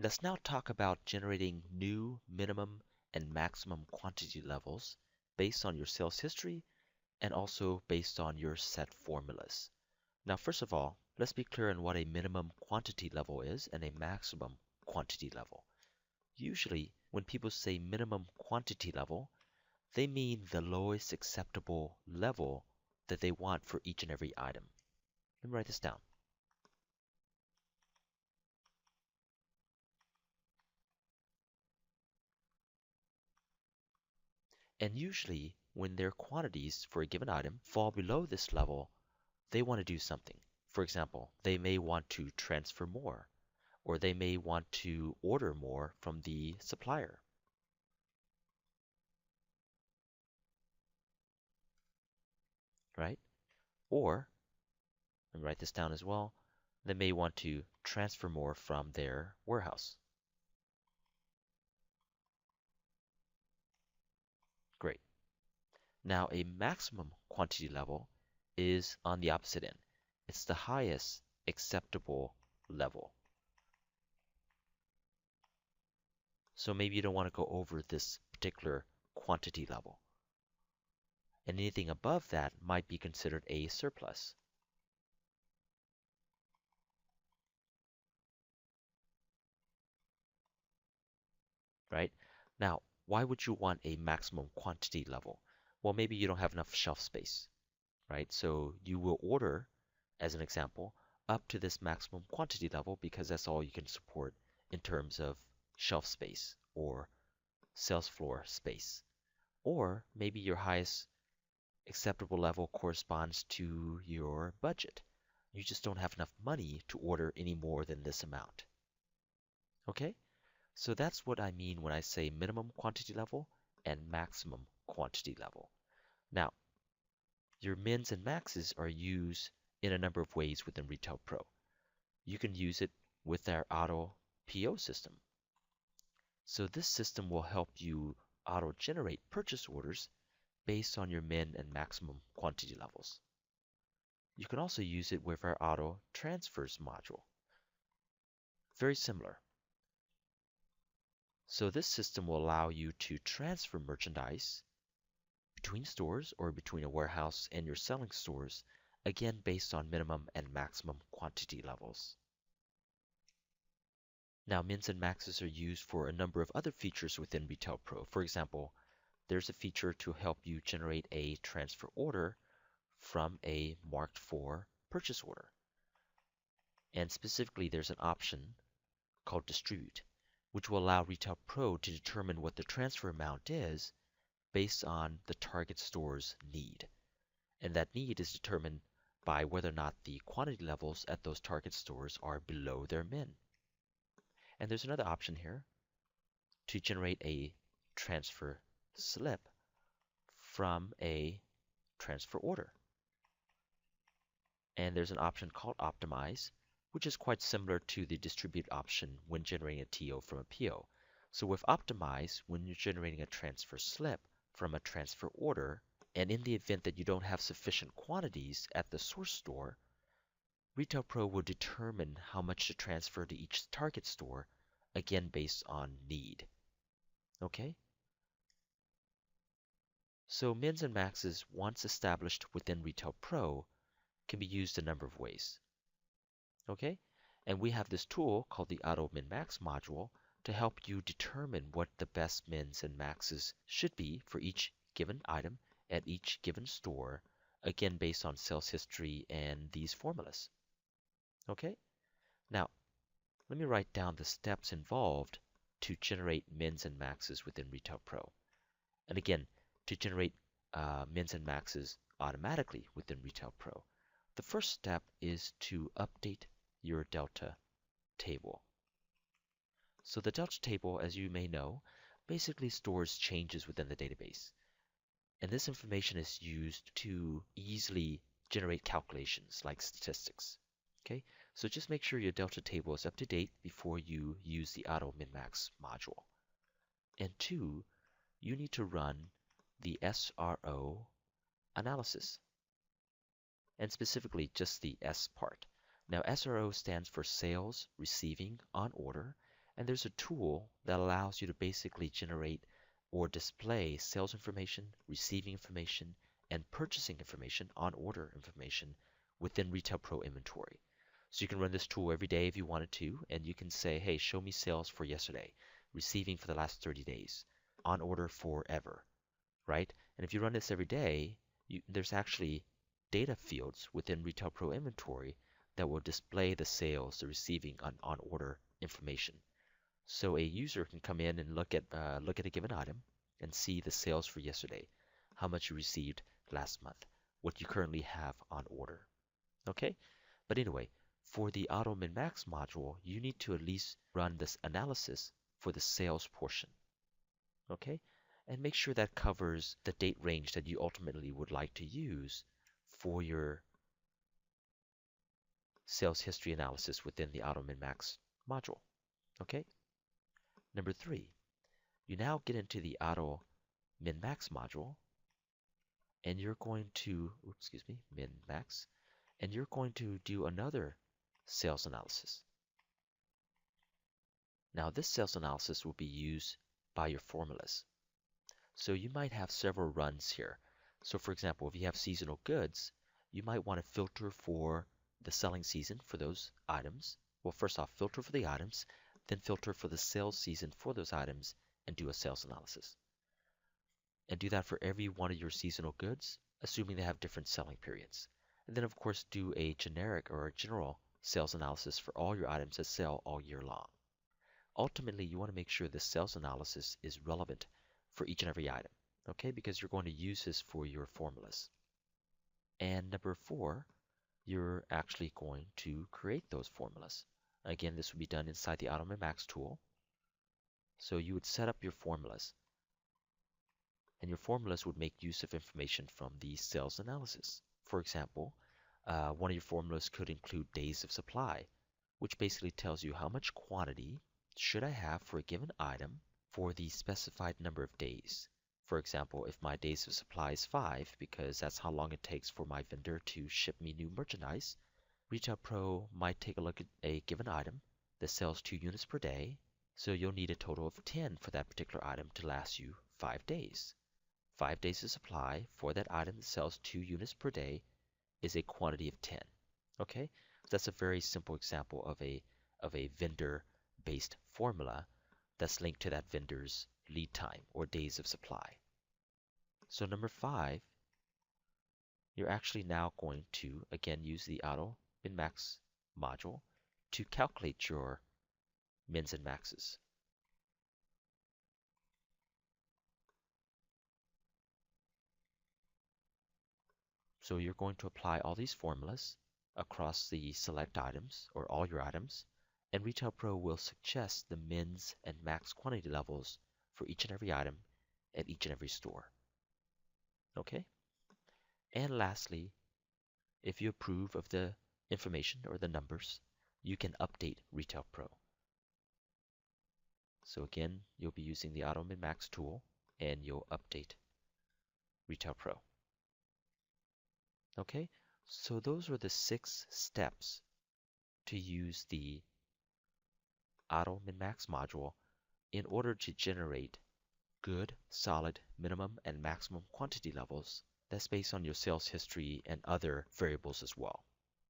Let's now talk about generating new minimum and maximum quantity levels based on your sales history and also based on your set formulas. Now, first of all, let's be clear on what a minimum quantity level is and a maximum quantity level. Usually, when people say minimum quantity level, they mean the lowest acceptable level that they want for each and every item. Let me write this down. And usually, when their quantities for a given item fall below this level, they want to do something. For example, they may want to transfer more, or they may want to order more from the supplier, right? Or, let me write this down as well, they may want to transfer more from their warehouse. Great. Now, a maximum quantity level is on the opposite end. It's the highest acceptable level. So maybe you don't want to go over this particular quantity level. And anything above that might be considered a surplus. Right? Now, why would you want a maximum quantity level? Well, maybe you don't have enough shelf space, right? So you will order, as an example, up to this maximum quantity level because that's all you can support in terms of shelf space or sales floor space. Or maybe your highest acceptable level corresponds to your budget. You just don't have enough money to order any more than this amount. Okay? So that's what I mean when I say minimum quantity level and maximum quantity level. Now, your mins and maxes are used in a number of ways within Retail Pro. You can use it with our auto PO system. So this system will help you auto-generate purchase orders based on your min and maximum quantity levels. You can also use it with our auto transfers module. Very similar. So this system will allow you to transfer merchandise between stores or between a warehouse and your selling stores, again based on minimum and maximum quantity levels. Now, mins and maxes are used for a number of other features within Retail Pro. For example, there's a feature to help you generate a transfer order from a marked for purchase order. And specifically, there's an option called Distribute, which will allow Retail Pro to determine what the transfer amount is based on the target store's need. And that need is determined by whether or not the quantity levels at those target stores are below their min. And there's another option here to generate a transfer slip from a transfer order. And there's an option called Optimize, which is quite similar to the Distribute option when generating a TO from a PO. So with Optimize, when you're generating a transfer slip from a transfer order, and in the event that you don't have sufficient quantities at the source store, Retail Pro will determine how much to transfer to each target store, again based on need. Okay? So mins and maxes, once established within Retail Pro, can be used a number of ways. Okay? And we have this tool called the Auto Min Max module to help you determine what the best mins and maxes should be for each given item at each given store, again based on sales history and these formulas. Okay? Now, let me write down the steps involved to generate mins and maxes within Retail Pro. And again, to generate mins and maxes automatically within Retail Pro, the first step is to update your Delta table. So the Delta table, as you may know, basically stores changes within the database. And this information is used to easily generate calculations like statistics. Okay, so just make sure your Delta table is up to date before you use the Auto Min-Max module. And two, you need to run the SRO analysis, and specifically just the S part. Now, SRO stands for Sales Receiving on Order, And there's a tool that allows you to basically generate or display sales information, receiving information, and purchasing information, on order information within Retail Pro inventory. So you can run this tool every day if you wanted to, and you can say, hey, show me sales for yesterday, receiving for the last 30 days, on order forever, right? And if you run this every day, there's actually data fields within Retail Pro inventory that will display the sales, the receiving on order information. So a user can come in and look at a given item and see the sales for yesterday, how much you received last month, what you currently have on order. Okay? But anyway, for the Auto Min-Max module, you need to at least run this analysis for the sales portion. Okay? And make sure that covers the date range that you ultimately would like to use for your sales history analysis within the Auto Min-Max module. Okay? Number 3, you now get into the Auto Min-Max module, and you're going to, Min-Max, and you're going to do another sales analysis. Now, this sales analysis will be used by your formulas. So you might have several runs here. So for example, if you have seasonal goods, you might want to filter for the selling season for those items. Well, first off, filter for the items, then filter for the sales season for those items and do a sales analysis. And do that for every one of your seasonal goods, assuming they have different selling periods. And then of course do a generic or a general sales analysis for all your items that sell all year long. Ultimately, you want to make sure the sales analysis is relevant for each and every item, okay? Because you're going to use this for your formulas. And number 4, you're actually going to create those formulas. Again, this would be done inside the Auto Min-Max tool. So you would set up your formulas. And your formulas would make use of information from the sales analysis. For example, one of your formulas could include days of supply, which basically tells you how much quantity should I have for a given item for the specified number of days. For example, if my days of supply is 5, because that's how long it takes for my vendor to ship me new merchandise, Retail Pro might take a look at a given item that sells 2 units per day, so you'll need a total of 10 for that particular item to last you 5 days. 5 days of supply for that item that sells 2 units per day is a quantity of 10. Okay, so that's a very simple example of a vendor-based formula that's linked to that vendor's lead time or days of supply. So number 5, you're actually now going to again use the Auto Min-Max module to calculate your mins and maxes. So you're going to apply all these formulas across the select items or all your items, and Retail Pro will suggest the mins and max quantity levels for each and every item at each and every store. Okay? And lastly, if you approve of the information or the numbers, you can update Retail Pro. So again, you'll be using the Auto Min-Max tool and you'll update Retail Pro. Okay, so those are the 6 steps to use the Auto Min-Max module in order to generate good, solid minimum and maximum quantity levels that's based on your sales history and other variables as well.